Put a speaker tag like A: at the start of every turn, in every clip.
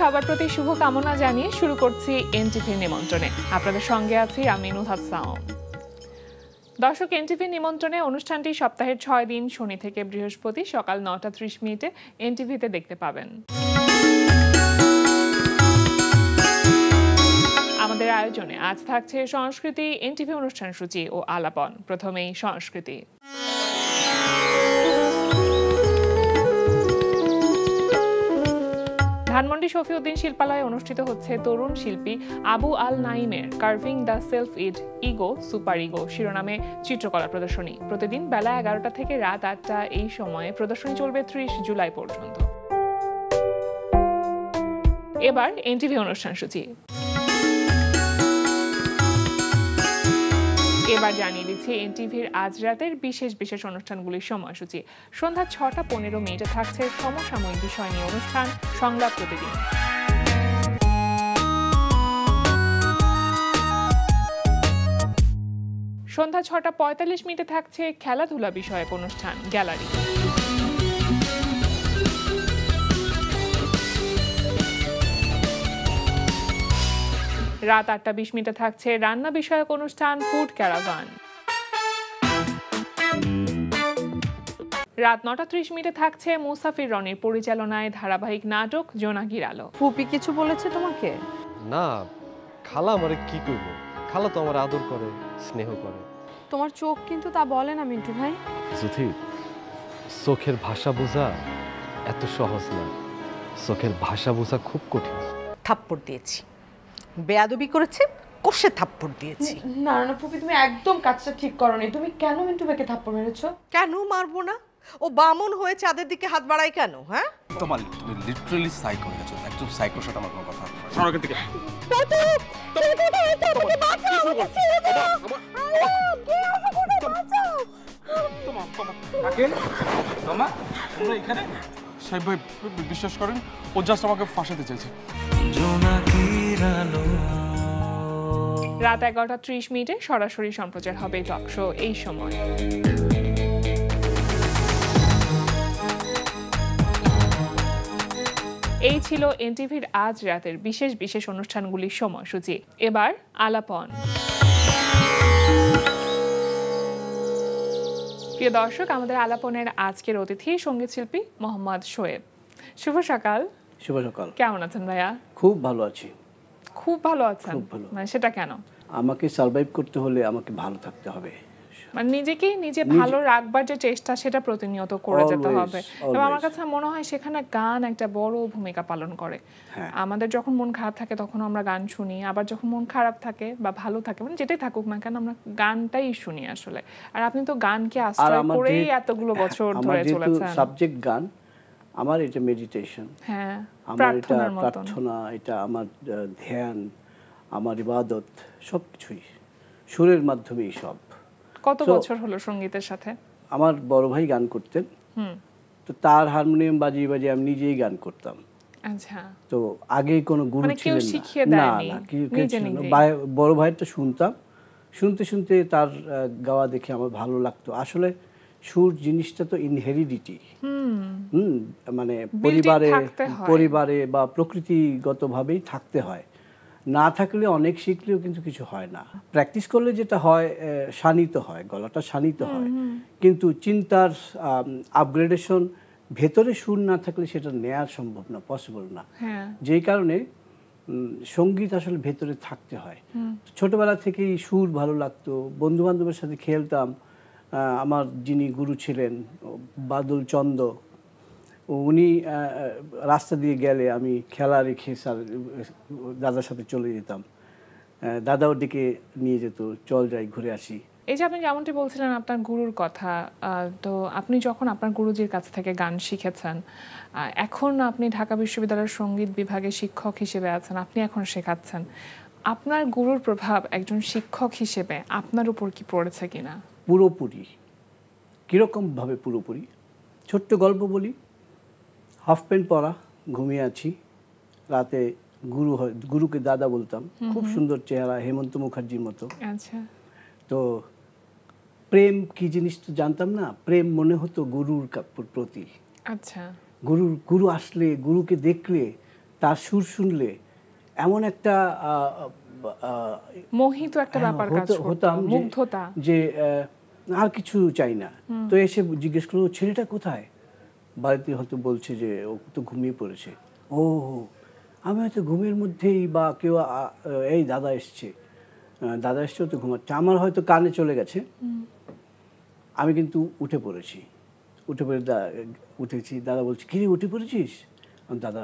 A: সবার প্রতি শুভকামনা জানিয়ে শুরু করছি এনটিভি নিমন্ত্রণে। আপনাদের সঙ্গে আছি আমি নুহাত সাও। দর্শক, এনটিভি নিমন্ত্রণে অনুষ্ঠানটি সপ্তাহের 6 দিন শনি থেকে বৃহস্পতি সকাল 9:30 এনটিভিতে দেখতে পাবেন। আমাদের আয়োজনে আজ থাকছে সংস্কৃতি, এনটিভি অনুষ্ঠান সূচি ও আলাপন। প্রথমেই সংস্কৃতি। ধানমন্ডি শফিউদ্দিন শিল্পালয়ে অনুষ্ঠিত হচ্ছে তরুণ শিল্পী আবু আল নাইমের carving the self id ego super ego শিরোনামে চিত্রকলা প্রদর্শনী। প্রতিদিন বেলা 11টা থেকে রাত 8টা এই সময়ে প্রদর্শনী চলবে 30 জুলাই পর্যন্ত। এবার এনটিভি অনুষ্ঠান সূচি। এবার জানিয়ে দিচ্ছি এনটিভির আজ রাতের বিশেষ বিশেষ অনুষ্ঠানগুলির সময়সূচি। সন্ধ্যা 6:15 থাকছে সমসাময়িক বিষয় নিয়ে অনুষ্ঠান সংলাপ প্রতিদিন। সন্ধ্যা 6:45 থাকছে খেলাধুলা বিষয়ক অনুষ্ঠান গ্যালারি। রাত 8:20 থাকছে রান্না বিষয়ক অনুষ্ঠান ফুড ক্যারাভান। রাত 9:30 থাকছে মুসাফির রনির পরিচালনায় ধারাবাহিক নাটক জোনাকির আলো।
B: ফুপি কিছু বলেছে তোমাকে?
C: না, খালা আমারে কি কইব? খালা তো আমার আদর করে, স্নেহ করে।
B: তোমার চোখ কিন্তু তা বলে না মিন্টু ভাই।
C: যুথি, চোখের ভাষা বোঝা এত সহজ না। চোখের ভাষা বোঝা খুব কঠিন।
D: থাপ্পড় দিয়েছি, বেয়াদবি করেছে, কষে থাপ্পড় দিয়েছি।
B: না না ফুপি, তুমি একদম কাজটা ঠিক করোনি। তুমি কেন মিন্টু ভাইকে থাপ্পড় মেরেছো?
D: কেন মারবো না? ও বামন হয়ে চাঁদের দিকে হাত বাড়ায় কেন? হ্যাঁ,
E: তোমার তুমি লিটারালি সাইকো হয়ে গেছো, একদম সাইকো শট। আমার কোনো কথা শোনো এখান থেকে। তোমরা এখানে সাহেব ভাই বিশ্বাস করেন, ও জাস্ট আমাকে ফাঁসাতে চাইছে।
A: রাত 11:30 সরাসরি সম্প্রচার হবে টক শো এই সময়। এই ছিল এনটিভির আজ রাতের বিশেষ বিশেষ অনুষ্ঠানগুলির সময়সূচি। এবার আলাপন। প্রিয় দর্শক, আমাদের আলাপনের আজকের অতিথি সঙ্গীত শিল্পী মোহাম্মদ শোয়েব। শুভ সকাল।
F: শুভ সকাল।
A: কেমন আছেন ভাইয়া?
F: খুব ভালো আছি।
A: খুব ভালো আছেন? মানে সেটা কেন?
F: আমাকে সার্ভাইভ করতে হলে আমাকে ভালো থাকতে হবে,
A: মানে নিজেকেই নিজে ভালো রাখবার যে চেষ্টা সেটা প্রতিনিয়ত করে যেতে হবে। এবং আমার কাছে মনে হয় সেখানে গান একটা বড় ভূমিকা পালন করে। আমাদের যখন মন খারাপ থাকে তখন আমরা গান শুনি, আবার যখন মন খারাপ থাকে বা ভালো থাকে, মানে যেটাই থাকুক না কেন আমরা গানটাই শুনি আসলে। আর আপনি তো গানকে আশ্রয় করেই এতগুলো বছর ধরে চলেছেন।
F: সাবজেক্ট গান আমার, এটা মেডিটেশন,
A: হ্যাঁ,
F: আমার এটা প্রার্থনা, এটা আমার ধ্যান, আমার ইবাদত, সবকিছুই সুরের মাধ্যমেই সব।
A: কত বছর হলো সঙ্গীতের সাথে?
F: আমার বড় ভাই গান করতেন, তো তার হারমোনিয়াম বাজিয়ে বাজিয়ে আমি নিজেই গান করতাম।
A: আচ্ছা,
F: তো আগে কোনো গুরু ছিলেন না, না বড় ভাইটা শুনতাম, শুনতে শুনতে তার গাওয়া দেখে আমার ভালো লাগতো। আসলে সুর জিনিসটা তো ইনহেরিডিটি, মানে পরিবারে বা প্রকৃতিগতভাবেই থাকতে হয়। না থাকলে অনেক শিখলেও কিন্তু কিছু হয় না। প্র্যাকটিস করলে যেটা হয়, শানিত হয়, গলাটা শানিত হয়, কিন্তু চিন্তার আপগ্রেডেশন ভেতরে সুর না থাকলে সেটা নেওয়া সম্ভব না, পসিবল না। যেই কারণে সঙ্গীত আসলে ভেতরে থাকতে হয়। ছোটবেলা থেকেই সুর ভালো লাগতো, বন্ধু বান্ধবের সাথে খেলতাম। আমার যিনি গুরু ছিলেন বাদল চন্দ, উনি রাস্তা দিয়ে গেলে আমি খেলা রেখে দাদার সাথে চলে যেতাম, দাদাও ডেকে নিয়ে যেত, চল যাই ঘুরে আসি।
A: এই যে আপনি যেমনটি বলছিলেন আপনার গুরুর কথা, তো আপনি যখন আপনার গুরুজির কাছ থেকে গান শিখেছেন, এখন আপনি ঢাকা বিশ্ববিদ্যালয়ের সঙ্গীত বিভাগে শিক্ষক হিসেবে আছেন, আপনি এখন শেখাচ্ছেন, আপনার গুরুর প্রভাব একজন শিক্ষক হিসেবে আপনার উপর কি পড়েছে কিনা?
F: পুরোপুরি। কীরকমভাবে পুরোপুরি? ছোট্ট গল্প বলি। হাফ প্যান্ট পরা, ঘুমিয়ে আছি, রাতে গুরুকে দাদা বলতাম, খুব সুন্দর চেহারা, হেমন্ত মুখার্জির মতো।
A: আচ্ছা।
F: তো প্রেম কি জিনিস তো জানতাম না, প্রেম মনে হতো গুরুর প্রতি।
A: আচ্ছা।
F: গুরু আসলে, গুরুকে দেখলে তার সুর শুনলে এমন একটা
A: মোহিত একটা ব্যাপার কাজ করতো, মুগ্ধতা,
F: যে আর কিছু চাই না। তো এসে জিজ্ঞেস করলো ছেলেটা কোথায়, বাড়িতে হয়তো বলছে যে ও তো ঘুমিয়ে পড়েছে। ও আমি হয়তো ঘুমের মধ্যেই, বা কেউ এই দাদা এসছে তো ঘুমাচ্ছে, আমার হয়তো কানে চলে গেছে। আমি কিন্তু উঠে পড়েছি, উঠেছি। দাদা বলছে কি রে উঠে পড়েছিস? দাদা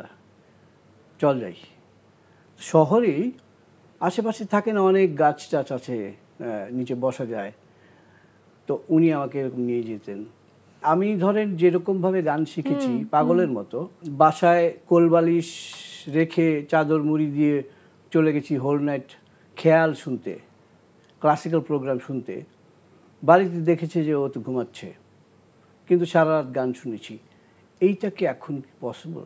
F: চল যাই। শহরেই আশেপাশে থাকে না অনেক গাছ টাছ আছে, নিচে বসা যায়, তো উনি আমাকে এরকম নিয়ে যেতেন। আমি ধরেন যেরকমভাবে গান শিখেছি পাগলের মতো, বাসায় কোলবালিশ রেখে চাদর মুড়ি দিয়ে চলে গেছি হোল নাইট খেয়াল শুনতে, ক্লাসিক্যাল প্রোগ্রাম শুনতে। বাড়িতে দেখেছে যে ও তো ঘুমাচ্ছে, কিন্তু সারা রাত গান শুনেছি। এইটা কি এখন পসিবল?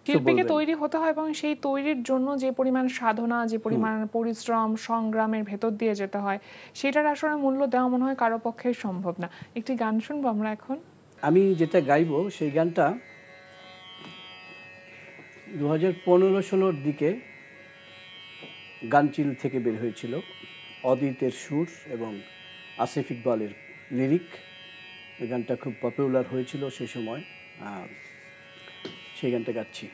A: শিল্পীকে তৈরি হতে হয়, এবং সেই তৈরির জন্য যে পরিমাণ সাধনা, যে পরিমাণ পরিশ্রম, সংগ্রামের ভেতর দিয়ে যেতে হয়, সেটার আসলে মূল্য দেওয়া মনে হয় কারো পক্ষেই সম্ভব না। একটি গান শুনবো আমরা এখন।
F: আমি যেটা গাইবো সেই গানটা 2015-16 দিকে গানচিল থেকে বের হয়েছিল। অদিতের সুর এবং আসিফ ইকবালের লিরিক। এই গানটা খুব পপুলার হয়েছিল সেই সময়, সেই গানটা গাচ্ছি।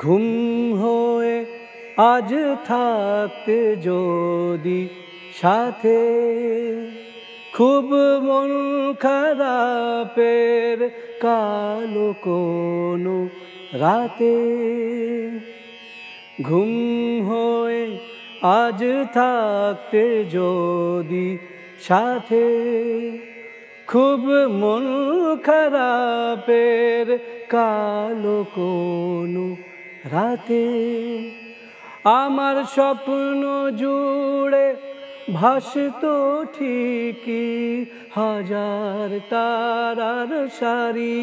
F: ঘুম হয়ে আজ থাকতে যদি সাথে, খুব মন খারাপের কালো কোনো রাতে, ঘুম হয়ে আজ থাকতে যদি সাথে, খুব মন খারাপের কালো কোনো রাতে, আমার স্বপ্ন জুড়ে ভাসতো ঠিকই হাজার তারার সারি,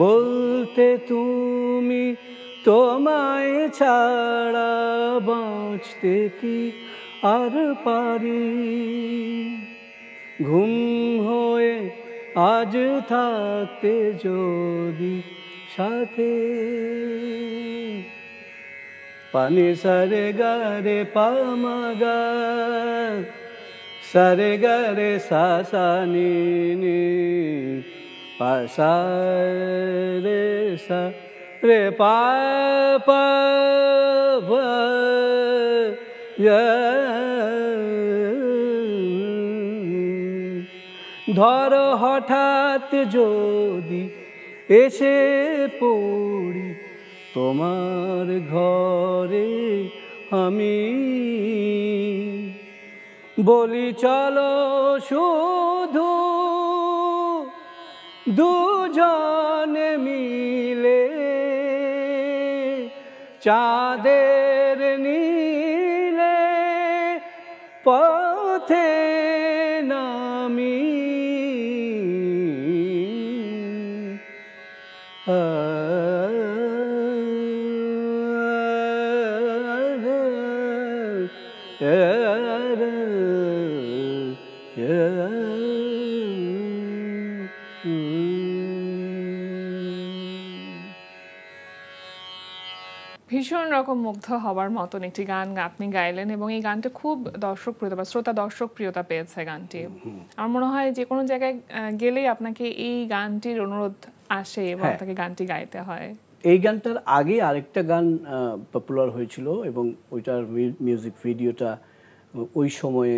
F: বলতে তুমি তোমায় ছাড়া বাঁচতে কি আর পারি, ঘুম হয়ে আজ থাকতে যদি সাথে, পানি সারে গারে পামাগা, সারে গারে সাসানি পাসারে সা রে পা পা ধর হঠাৎ যদি এসে পড়ি তোমার ঘরে আমি, বলি চলো শুধু দুজনে মিলে চাঁদের নীলে পথে নামি,
A: ভীষণ রকম মুগ্ধ হবার মতন একটি গান আপনি গাইলেন, এবং এই গানটা খুব দর্শক প্রিয়তা বা শ্রোতা দর্শক প্রিয়তা পেয়েছে গানটি। আমার মনে হয় যে কোনো জায়গায় গেলেই আপনাকে এই গানটির অনুরোধ আসে এবং তাকে গানটি গাইতে হয়।
F: এই গানটার আগে আরেকটা গান পপুলার হয়েছিল, এবং ওইটার মিউজিক ভিডিওটা ওই সময়ে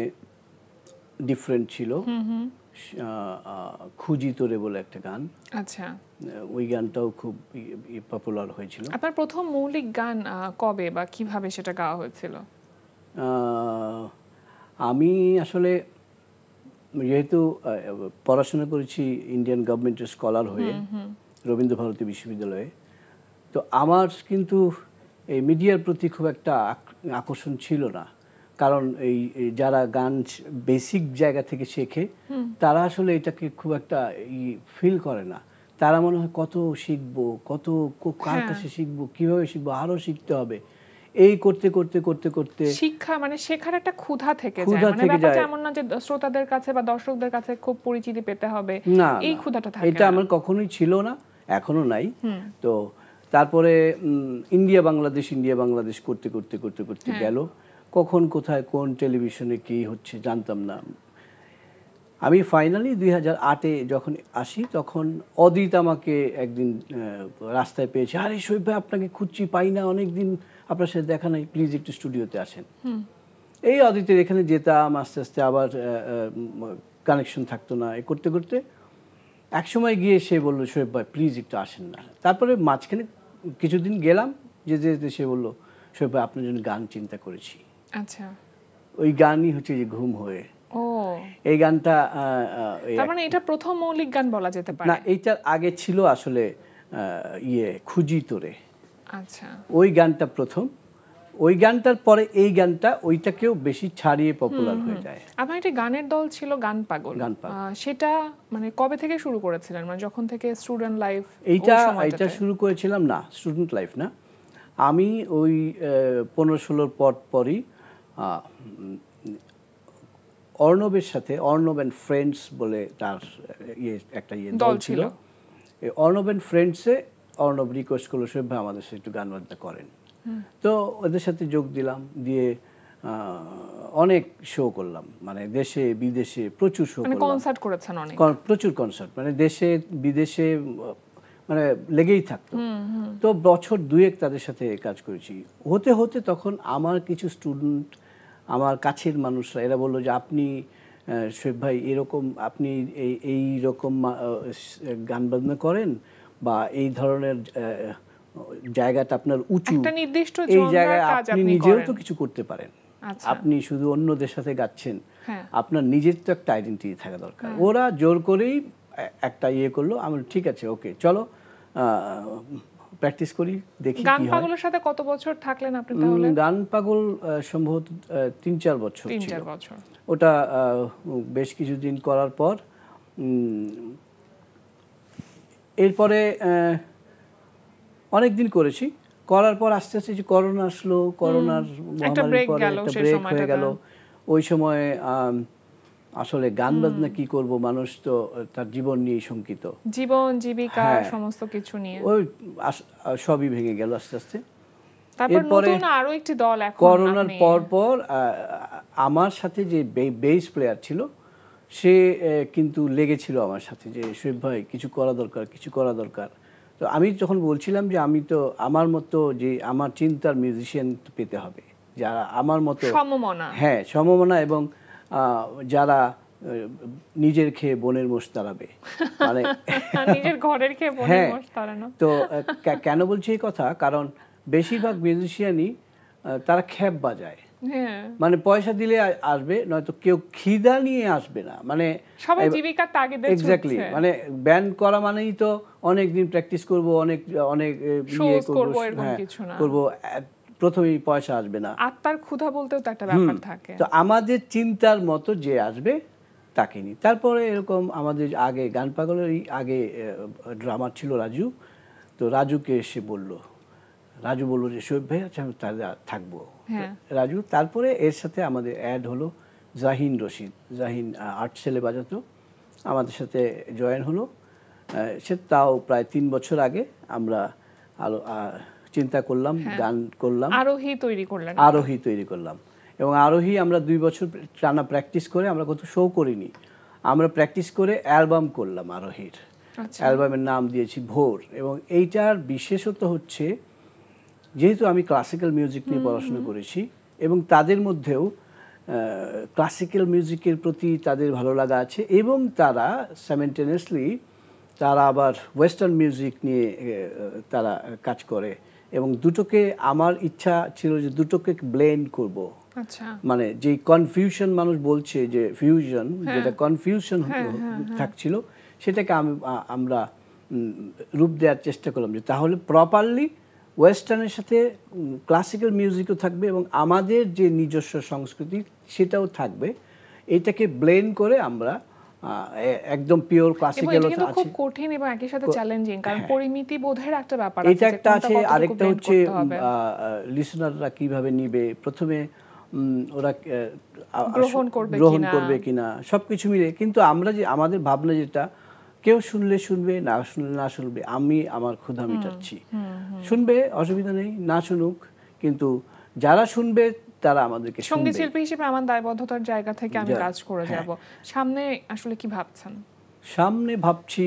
F: ডিফারেন্ট ছিল। খুঁজি তোরে বলে একটা গান,
A: আচ্ছা,
F: ওই গানটাও খুব পপুলার হয়েছিল।
A: আপনার প্রথম মৌলিক গান কবে বা কিভাবে সেটা গাওয়া হয়েছিল?
F: আমি আসলে যেহেতু পড়াশোনা করেছি ইন্ডিয়ান গভর্নমেন্টের স্কলার হয়ে রবীন্দ্রভারতী বিশ্ববিদ্যালয়ে, তো আমার কিন্তু এই মিডিয়ার প্রতি খুব একটা আকর্ষণ ছিল না। কারণ এই যারা গান বেসিক জায়গা থেকে শেখে তারা আসলে এটাকে খুব একটা ফিল করে না। তারা মনে হয় কত শিখবো, কত কার কাছে শিখবো, কিভাবে শিখবো, আরো শিখতে হবে, এই করতে করতে করতে করতে
A: শিক্ষা মানে শেখার একটা ক্ষুধা থেকে যায়। মানে ব্যাপারটা এমন না যে শ্রোতাদের কাছে বা দর্শকদের কাছে খুব পরিচিতি পেতে হবে, এই ক্ষুধাটা থাকে।
F: এটা আমার কখনোই ছিল না, এখনো নাই। তো তারপরে ইন্ডিয়া বাংলাদেশ করতে করতে করতে করতে গেল। কখন কোথায় কোন টেলিভিশনে কি হচ্ছে জানতাম না। আমি ফাইনালি 2008-এ যখন আসি তখন অদিত আমাকে একদিন রাস্তায় পেয়েছে, আরে শোয়েব ভাই আপনাকে খুঁজছি, পাই না, অনেকদিন আপনার সাথে দেখা নাই, প্লিজ একটু স্টুডিওতে আসেন। এই অদিতের এখানে যেতাম, আস্তে আস্তে আবার কানেকশন থাকতো না, এই করতে করতে একসময় গিয়ে সে বললো, শোয়েব ভাই প্লিজ একটু আসেন না। তারপরে মাঝখানে কিছুদিন গেলাম, যেতে যেতে সে বললো, শোয়েব ভাই আপনার জন্য গান চিন্তা করেছি।
A: আচ্ছা,
F: ওই গানই হচ্ছে যে ঘুম হয়ে। এই গানটা
A: তার মানে এটা প্রথম মৌলিক গান বলা যেতে পারে
F: না, এইটার আগে ছিল আসলে খুঁজি তোরে।
A: আচ্ছা,
F: ওই গানটা প্রথম, ওই গানটার পরে এই গানটা ওইটাকেও বেশি ছাড়িয়ে পপুলার হয়ে যায়।
A: আপনার একটা গানের দল ছিল গান পাগল, সেটা মানে কবে থেকে শুরু করেছিলেন? মানে যখন থেকে স্টুডেন্ট লাইফ?
F: এইটা শুরু করেছিলাম না, স্টুডেন্ট লাইফ না, আমি ওই 15-16 পরই অর্ণবের সাথে, অর্ণব অ্যান্ড ফ্রেন্ডস বলে তার একটা দল ছিল। অর্ণব অ্যান্ড ফ্রেন্ডসে অর্ণব রিকোয়েস্ট করলো, শোয়েব ভাই আমাদের সাথে একটু গান বাজনা করেন। তো ওদের সাথে যোগ দিলাম, দিয়ে অনেক শো করলাম, মানে দেশে বিদেশে প্রচুর শো করলাম।
A: কনসার্ট করেছেন অনেক?
F: প্রচুর কনসার্ট, মানে দেশে বিদেশে মানে লেগেই থাকতো। তো বছর 2-1 তাদের সাথে কাজ করেছি। হতে হতে তখন আমার কিছু স্টুডেন্ট, আমার কাছের মানুষরা, এরা বললো যে আপনি শোয়েব ভাই এরকম, আপনি এই রকম গান বাজনা করেন বা এই ধরনের জায়গাটা আপনার উঁচু, এই জায়গায় আপনি নিজেও তো কিছু করতে পারেন, আপনি শুধু অন্যদের সাথে গাচ্ছেন, আপনার নিজের তো একটা আইডেন্টিটি থাকা দরকার। ওরা জোর করেই একটা করলো, আমি ঠিক আছে ওকে চলো প্র্যাকটিস করি, দেখি কি হয়।
A: গান পাগলের সাথে কত বছর থাকলেন আপনি তাহলে?
F: গান পাগল সম্ভবত 3-4 বছর ছিল।
A: 3-4 বছর।
F: ওটা বেশ কিছুদিন করার পর এরপরে অনেকদিন করেছি, করার পর আস্তে আস্তে যে করোনা আসলো, করোনার মহামারীর পরে একটা ব্রেক হয়ে গেল। ওই সময় আসলে গান বাজনা কি করব, মানুষ তো তার জীবন নিয়ে শঙ্কিত, জীবন জীবিকা সমস্ত কিছু নিয়ে ওই সবই ভেঙে গেল আস্তে আস্তে।
A: তারপরে আরো একটি দল এখন
F: করোনার পর আমার সাথে যে বেস প্লেয়ার ছিল সে কিন্তু লেগেছিল আমার সাথে যে শোয়েব ভাই কিছু করা দরকার। তো আমি যখন বলছিলাম যে আমি তো আমার মতো যে আমার চিন্তার মিউজিশিয়ান পেতে হবে, যারা আমার মতো
A: সমমনা,
F: সমমনা, এবং যারা নিজের খেয়ে বনের মোষ তাড়াবে, মানে
A: নিজের ঘরের খেয়ে বনের মোষ তাড়ানো।
F: তো কেন বলছি এই কথা, কারণ বেশিরভাগ মিউজিশিয়ানই তারা খ্যাপ বাজায়, মানে পয়সা দিলে আসবে, নয়তো কেউ খিদা নিয়ে আসবে না, মানে
A: সবাই জীবিকার তাগিদে ছুটছে।
F: এক্স্যাক্টলি, মানে ব্যান্ড করা মানেই তো অনেক দিন প্র্যাকটিস করব, অনেক করব, প্রথমেই পয়সা আসবে না,
A: আত্মার ক্ষুধা বলতেও তো একটা ব্যাপার থাকে।
F: তো আমাদের চিন্তার মতো যে আসবে তাকে নি। তারপরে এরকম আমাদের আগে গান পাগলের আগে ড্রামার ছিল রাজু, তো রাজুকে এসে রাজু বললো যে শোয়েব ভাই আচ্ছা আমি তাহলে থাকবো। রাজু, তারপরে এর সাথে আমাদের অ্যাড হলো জাহিন রশিদ, জাহিন আর্ট সেলে বাজাতো, আমাদের সাথে জয়েন হলো। সে তাও প্রায় 3 বছর আগে আমরা চিন্তা করলাম, গান করলাম, আরোহী তৈরি করলাম। এবং আরোহী আমরা 2 বছর টানা প্র্যাকটিস করে, আমরা কত শো করিনি, আমরা প্র্যাকটিস করে অ্যালবাম করলাম আরোহীর। অ্যালবামের নাম দিয়েছি ভোর। এবং এইটার বিশেষত হচ্ছে যেহেতু আমি ক্লাসিক্যাল মিউজিক নিয়ে পড়াশোনা করেছি এবং তাদের মধ্যেও ক্লাসিক্যাল মিউজিকের প্রতি তাদের ভালো লাগা আছে, এবং তারা সাইমেলটেনিয়াসলি তারা আবার ওয়েস্টার্ন মিউজিক নিয়ে তারা কাজ করে, এবং দুটোকে আমার ইচ্ছা ছিল যে দুটোকে ব্লেন্ড করব। মানে যে কনফিউশন মানুষ বলছে যে ফিউশন, যেটা কনফিউশন থাকছিল সেটাকে আমরা রূপ দেওয়ার চেষ্টা করলাম যে তাহলে প্রপারলি ওয়েস্টার্নের সাথে ক্লাসিক্যাল মিউজিকও থাকবে এবং আমাদের যে নিজস্ব সংস্কৃতি সেটাও থাকবে। এটাকে ব্লেন্ড করে আমরা একদম পিওর ক্লাসিক্যাল আছে।
A: এটা খুব কঠিন এবং একই সাথে চ্যালেঞ্জিং, কারণ পরিমিতি বোধের একটা ব্যাপার আছে।
F: এটা একটা আছে, আরেকটা হচ্ছে লিসনাররা কিভাবে নিবে, প্রথমে ওরা
A: গ্রহণ করবে
F: কিনা, সবকিছু মিলে। কিন্তু আমরা যে আমাদের ভাবনা যেটা, কেউ শুনলে শুনবে, না শুনলে না শুনবে, আমি আমার ক্ষুধা মেটাচ্ছি। শুনবে অসুবিধা নেই, না শুনুক, কিন্তু যারা শুনবে তারা আমাদেরকে শুনবে।
A: সঙ্গীত শিল্পী হিসেবে আমার দায়বদ্ধতার জায়গা থেকে আমি কাজ করে যাব। সামনে আসলে কি ভাবছেন?
F: সামনে ভাবছি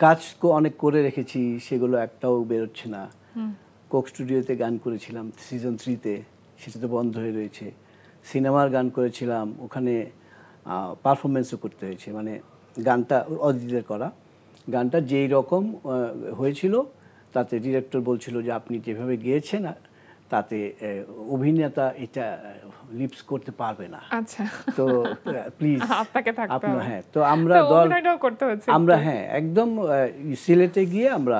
F: কাজ অনেক করে রেখেছি, সেগুলো একটাও বেরোচ্ছে না। কোক স্টুডিওতে গান করেছিলাম সিজন 3-তে, সেটা তো বন্ধ হয়ে রয়েছে। সিনেমার গান করেছিলাম, ওখানে পারফরমেন্সও করতে হয়েছে, মানে গানটা অদিতের করা গানটা যেই রকম হয়েছিল তাতে ডিরেক্টর বলছিল যে আপনি যেভাবে গেয়েছেন তাতে অভিনেতা এটা লিপস করতে পারবে না।
A: আচ্ছা,
F: তো প্লিজ
A: আপনাকে থাকতে হবে।
F: হ্যাঁ, তো আমরা আমরা একদম সিলেটে গিয়ে আমরা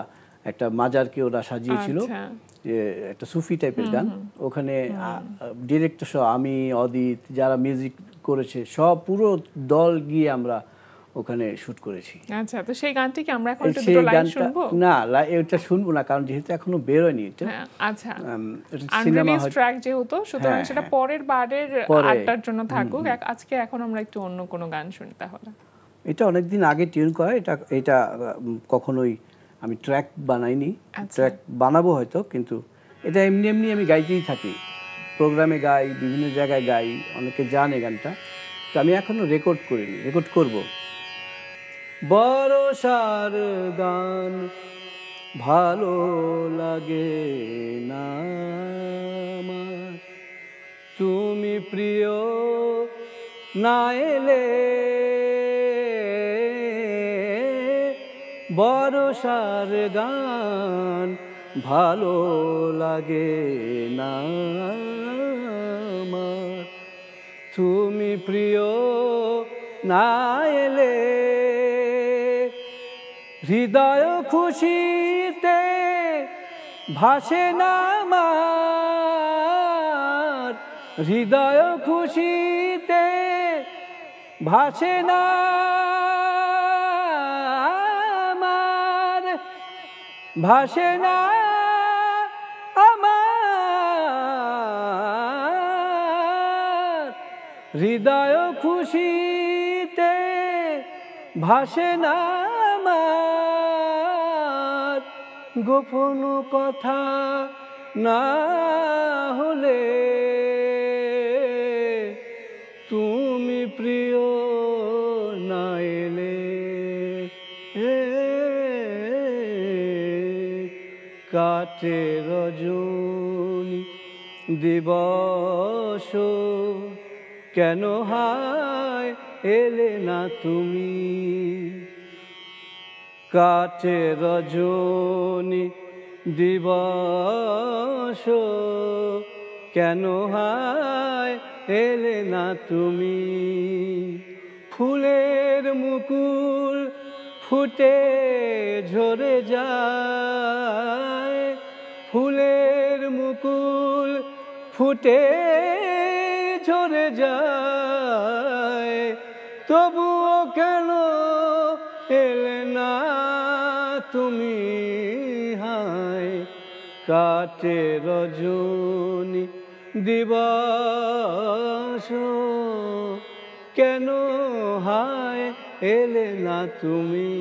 F: একটা মাজারকে ওরা সাজিয়েছিল, যে একটা সুফি টাইপের গান, ওখানে ডিরেক্টর সহ আমি, অদিত, যারা মিউজিক করেছে সব পুরো দল গিয়ে আমরা ওখানে শুট করেছি।
A: আচ্ছা, তো সেই গানটি কি আমরা এখন একটু দুটো লাইন শুনবো?
F: না, এটা শুনবো না, কারণ যেহেতু এখনো বের হয়নি এটা।
A: আচ্ছা, আনরিলিজড ট্র্যাক যেহেতু, সুতরাং সেটা পরের বারের আড্ডার জন্য থাকুক। আজকে এখন আমরা একটু অন্য কোনো গান শুনি তাহলে।
F: এটা অনেকদিন আগে টিউন করা, এটা কখনোই আমি ট্র্যাক বানাইনি। ট্র্যাক বানাবো হয়তো, কিন্তু এটা এমনি এমনি আমি গাইতেই থাকি, প্রোগ্রামে গাই, বিভিন্ন জায়গায় গাই, অনেকে জানে গানটা, তো আমি এখনো রেকর্ড করিনি, রেকর্ড করব। বরষার গান ভালো লাগে না আমার, তুমি প্রিয় না এলে, বরষার গান ভালো লাগে না আমার, তুমি প্রিয় না এলে, হৃদয় খুশিতে ভাসে না আমার, হৃদয় খুশিতে ভাসে না আমার, ভাসে না আমার, হৃদয় খুশিতে ভাসে না আমার, গোপন কথা না হলে তুমি প্রিয় না এলে, কাটে রজনী দিবস কেন হায় এলে না তুমি, কাটে রজনী দিবস কেন হায় এলে না তুমি, ফুলের মুকুল ফুটে ঝরে যায়, ফুলের মুকুল ফুটে ঝরে যায়, তবুও কেন এলে না তুমি, হায় কাটে রজনী দিবস কেন হায় এলে না তুমি,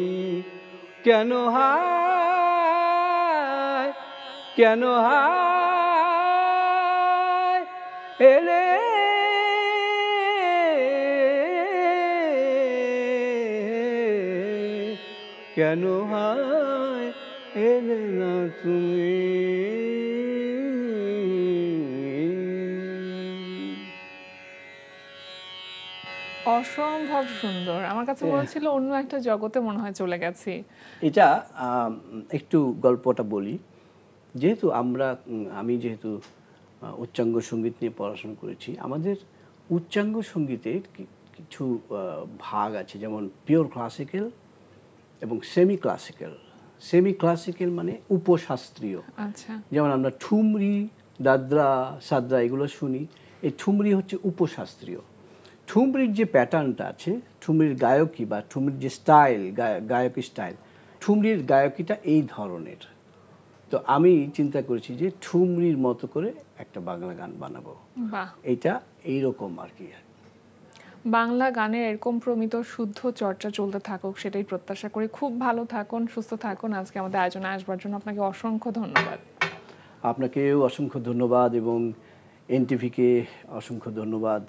F: কেন হায়, কেন হায় এলে কেন হায় এলে না তুমি।
A: অসম্ভব সুন্দর, আমার কাছে মনে হচ্ছিল অন্য একটা জগতে মনে হয় চলে গেছি।
F: এটা একটু গল্পটা বলি, যেহেতু আমি যেহেতু উচ্চাঙ্গ সঙ্গীত নিয়ে পড়াশোনা করেছি, আমাদের উচ্চাঙ্গ সঙ্গীতের কিছু ভাগ আছে, যেমন পিওর ক্লাসিক্যাল এবং সেমি ক্লাসিক্যাল। সেমি ক্লাসিক্যাল মানে উপশাস্ত্রীয়।
A: আচ্ছা,
F: যেমন আমরা ঠুমরি, দাদরা, সাদরা এগুলো শুনি, এই ঠুমরি হচ্ছে উপশাস্ত্রীয়। ঠুমরির যে প্যাটার্নটা আছে, ঠুমরির গায়কী বা ঠুমরির যে স্টাইল, গায়কী স্টাইল, ঠুমরির গায়কীটা এই ধরনের। তো আমি চিন্তা করেছি যে ঠুমরির মতো করে একটা বাংলা গান বানাবো। এইটা এইরকম আর কি।
A: বাংলা গানের এরকম প্রমিত শুদ্ধ চর্চা চলতে থাকুক, সেটাই প্রত্যাশা করি। খুব ভালো থাকুন, সুস্থ থাকুন। আজকে আমাদের আয়োজনে আসবার জন্য আপনাকে অসংখ্য ধন্যবাদ।
F: আপনাকেও অসংখ্য ধন্যবাদ এবং এনটিভিকে অসংখ্য ধন্যবাদ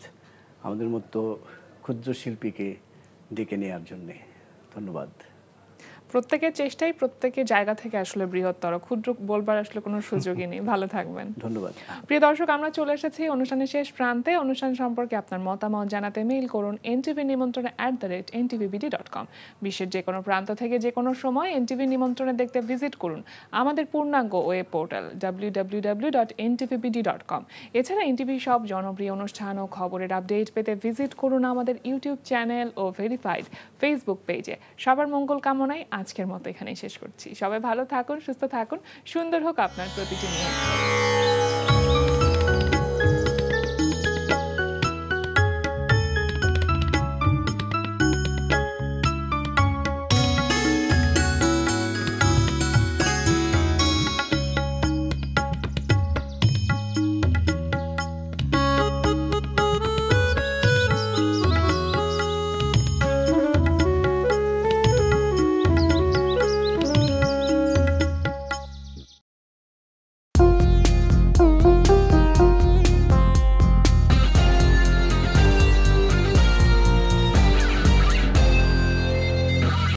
F: আমাদের মতো ক্ষুদ্র শিল্পীকে ডেকে নেওয়ার জন্যে। ধন্যবাদ।
A: প্রত্যেকের চেষ্টাই প্রত্যেকের জায়গা থেকে আসলে বৃহত্তর, ক্ষুদ্র বলবার আসলে কোনো সুযোগই নেই। ভালো থাকবেন।
F: ধন্যবাদ।
A: প্রিয় দর্শক, আমরা চলে এসেছি অনুষ্ঠানের শেষ প্রান্তে। অনুষ্ঠান সম্পর্কে আপনার মতামত জানাতে মেইল করুন ntvnimontrone@ntvbd.com। বিশ্বের যে কোনো প্রান্ত থেকে যে কোনো সময় এনটিভি নিমন্ত্রণে দেখতে ভিজিট করুন আমাদের পূর্ণাঙ্গ ওয়েব পোর্টাল www.ntvbd.com। এছাড়া এনটিভি সব জনপ্রিয় অনুষ্ঠান ও খবরের আপডেট পেতে ভিজিট করুন আমাদের ইউটিউব চ্যানেল ও ভেরিফাইড ফেসবুক পেজে। সবার মঙ্গল কামনায় আজকের মতো এখানেই শেষ করছি। সবাই ভালো থাকুন, সুস্থ থাকুন, সুন্দর হোক আপনার প্রতিটি মুহূর্ত।